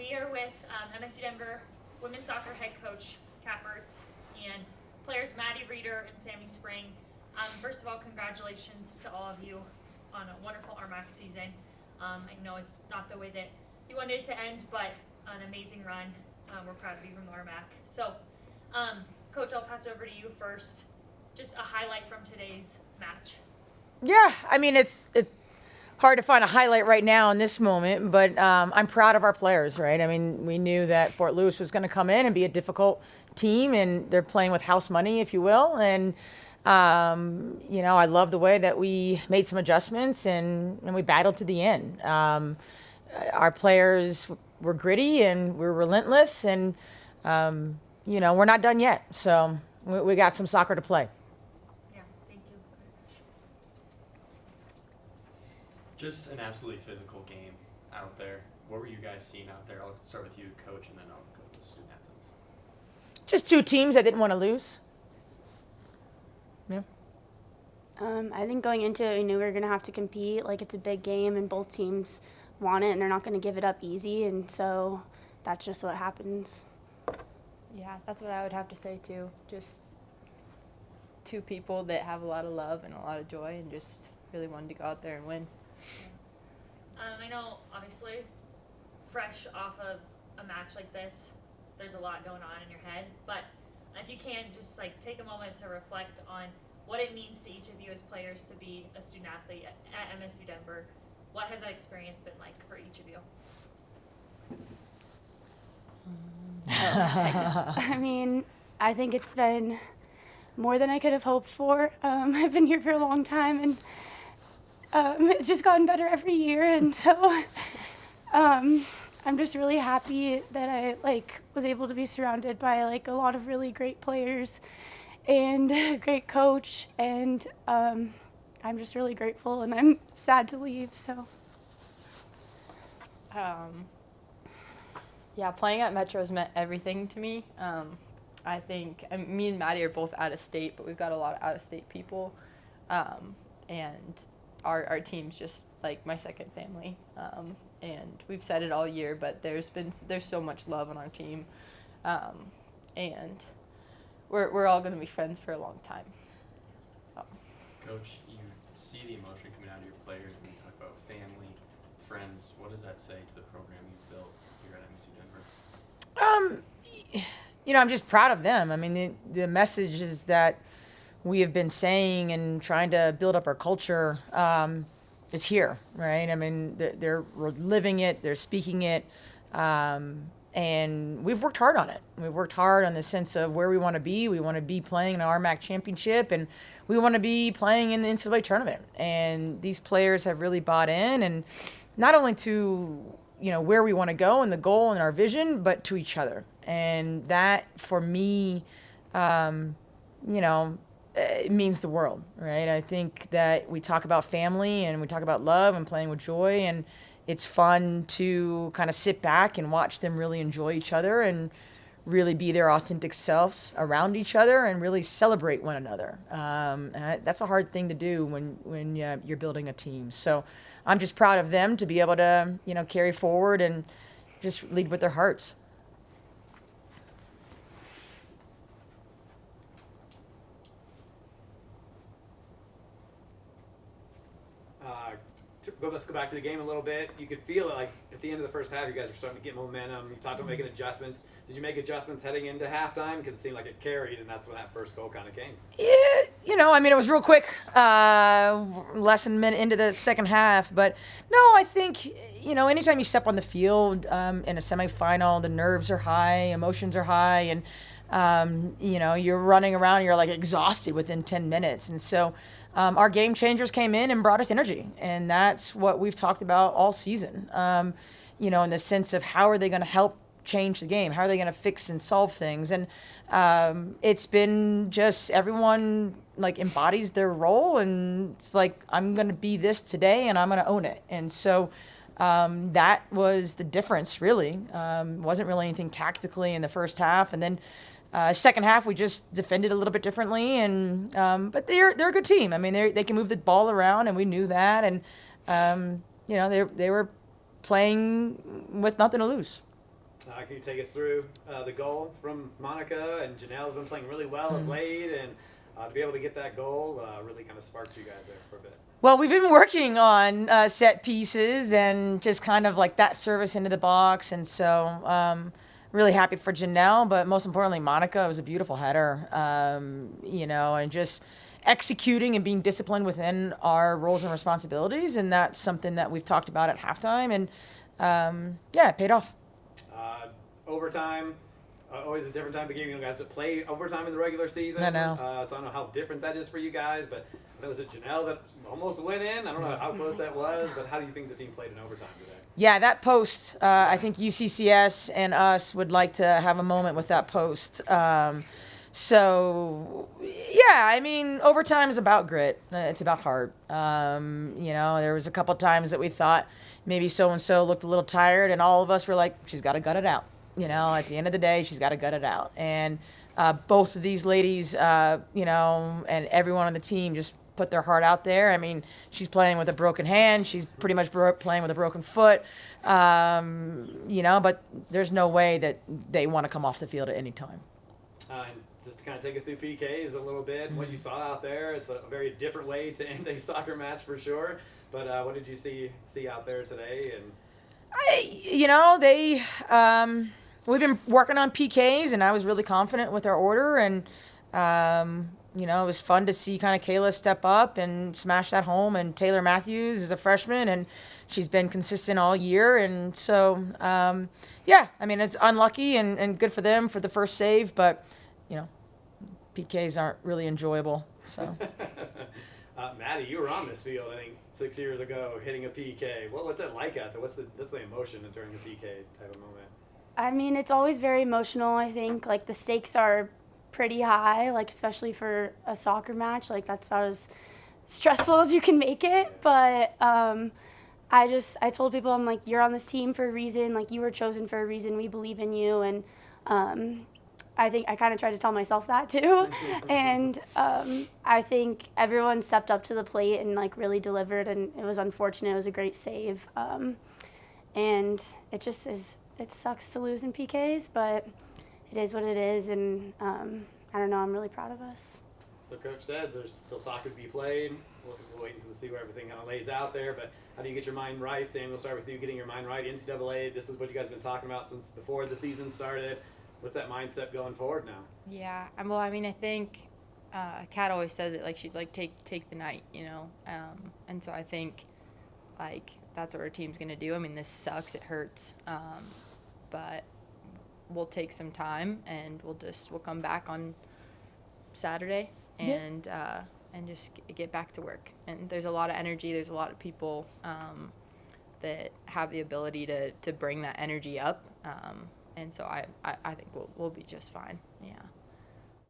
we are with MSU Denver women's soccer head coach Kat Mertz and players Maddy, Rueter, and Sami Spring. First of all, congratulations to all of you on a wonderful RMAC season. I know it's not the way that you wanted it to end, but an amazing run. We're proud of you from RMAC. So, Coach, I'll pass it over to you first. Just a highlight from today's match. Yeah, I mean, it's hard to find a highlight right now in this moment, but I'm proud of our players, right? I mean, we knew that Fort Lewis was going to come in and be a difficult team, and they're playing with house money, if you will. And, I love the way that we made some adjustments and we battled to the end. Our players were gritty and we're relentless, and, we're not done yet. So we got some soccer to play. Just an absolutely physical game out there. What were you guys seeing out there? I'll start with you, Coach, and then I'll go to the student athletes. Just two teams that didn't want to lose. Yeah. I think going into it, we knew we were going to have to compete. Like, it's a big game, and both teams want it, and they're not going to give it up easy. And so that's just what happens. Yeah, that's what I would have to say, too. Just two people that have a lot of love and a lot of joy and just really wanted to go out there and win. I know, obviously, fresh off of a match like this, there's a lot going on in your head. But if you can, just take a moment to reflect on what it means to each of you as players to be a student athlete at MSU Denver. What has that experience been like for each of you? I mean, I think it's been more than I could have hoped for. I've been here for a long time, and it's just gotten better every year. And so I'm just really happy that I was able to be surrounded by a lot of really great players and a great coach, and I'm just really grateful, and I'm sad to leave. So yeah, playing at Metro's meant everything to me. I think me and Maddy are both out of state, but we've got a lot of out of state people, and our team's just like my second family. And we've said it all year, but there's so much love on our team, and we're all going to be friends for a long time. Coach, you see the emotion coming out of your players, and you talk about family, friends. What does that say to the program you've built here at MSU Denver? I'm just proud of them. I mean, the messages that we have been saying and trying to build up our culture is here, right? I mean, they're living it, they're speaking it, and we've worked hard on it. We've worked hard on the sense of where we want to be. We want to be playing in an RMAC championship, and we want to be playing in the NCAA tournament. And these players have really bought in, and not only to where we want to go and the goal and our vision, but to each other. And that, for me, it means the world, right? I think that we talk about family and we talk about love and playing with joy, and it's fun to kind of sit back and watch them really enjoy each other and really be their authentic selves around each other and really celebrate one another. And that's a hard thing to do when you're building a team. So I'm just proud of them to be able to, carry forward and just lead with their hearts. Let's go back to the game a little bit. You could feel it at the end of the first half, you guys were starting to get momentum. You talked about making adjustments. Did you make adjustments heading into halftime? Because it seemed like it carried, and that's when that first goal kind of came. Yeah, it was real quick, less than a minute into the second half. But, no, I think, anytime you step on the field in a semifinal, the nerves are high, emotions are high, and, you're running around, you're exhausted within 10 minutes. And so our game changers came in and brought us energy. And that's what we've talked about all season, in the sense of how are they going to help change the game? How are they going to fix and solve things? And it's been just everyone embodies their role, and it's I'm going to be this today and I'm going to own it. And so that was the difference, really. Wasn't really anything tactically in the first half. And then second half, we just defended a little bit differently, and but they're a good team. I mean, they can move the ball around, and we knew that. And they were playing with nothing to lose. Can you take us through the goal from Monica? And Janelle's been playing really well of late, and to be able to get that goal really kind of sparked you guys there for a bit. Well, we've been working on set pieces and just kind of like that service into the box, and so really happy for Janelle, but most importantly, Monica. It was a beautiful header, and just executing and being disciplined within our roles and responsibilities, and that's something that we've talked about at halftime, and it paid off. Overtime, always a different time of game. You guys to play overtime in the regular season. I know. So I don't know how different that is for you guys, but I know it was Janelle that almost went in. I don't know how close that was, but how do you think the team played in overtime today? Yeah, that post, I think UCCS and us would like to have a moment with that post. Overtime is about grit. It's about heart. There was a couple times that we thought maybe so-and-so looked a little tired, and all of us were like, she's got to gut it out. At the end of the day, she's got to gut it out. And both of these ladies, and everyone on the team just put their heart out there. I mean, she's playing with a broken hand. She's pretty much playing with a broken foot. But there's no way that they want to come off the field at any time. And just to kind of take us through PKs a little bit, what you saw out there, it's a very different way to end a soccer match for sure. But what did you see out there today? And we've been working on PKs, and I was really confident with our order, and it was fun to see kind of Kayla step up and smash that home, and Taylor Matthews is a freshman, and she's been consistent all year, and so it's unlucky and good for them for the first save, but PKs aren't really enjoyable. So Maddy, you were on this field I think 6 years ago hitting a PK. What's it like out there? What's the emotion during the PK type of moment? I mean, it's always very emotional. I think like the stakes are pretty high, like especially for a soccer match. Like that's about as stressful as you can make it. But I told people, I'm like, you're on this team for a reason. Like you were chosen for a reason. We believe in you. And I think I kind of tried to tell myself that too. And I think everyone stepped up to the plate and like really delivered. And it was unfortunate. It was a great save. And it just is. It sucks to lose in PKs, but it is what it is, and I don't know, I'm really proud of us. So Coach says there's still soccer to be played. We'll wait until see where everything kind of lays out there, but how do you get your mind right? Sam, we'll start with you getting your mind right. NCAA, this is what you guys have been talking about since before the season started. What's that mindset going forward now? Yeah, I think Kat always says it, like she's like, take the night, and so I think like that's what our team's gonna do. I mean, this sucks, it hurts, but we'll take some time and we'll come back on Saturday and just get back to work. And there's a lot of energy. There's a lot of people that have the ability to bring that energy up. And so I think we'll be just fine. Yeah.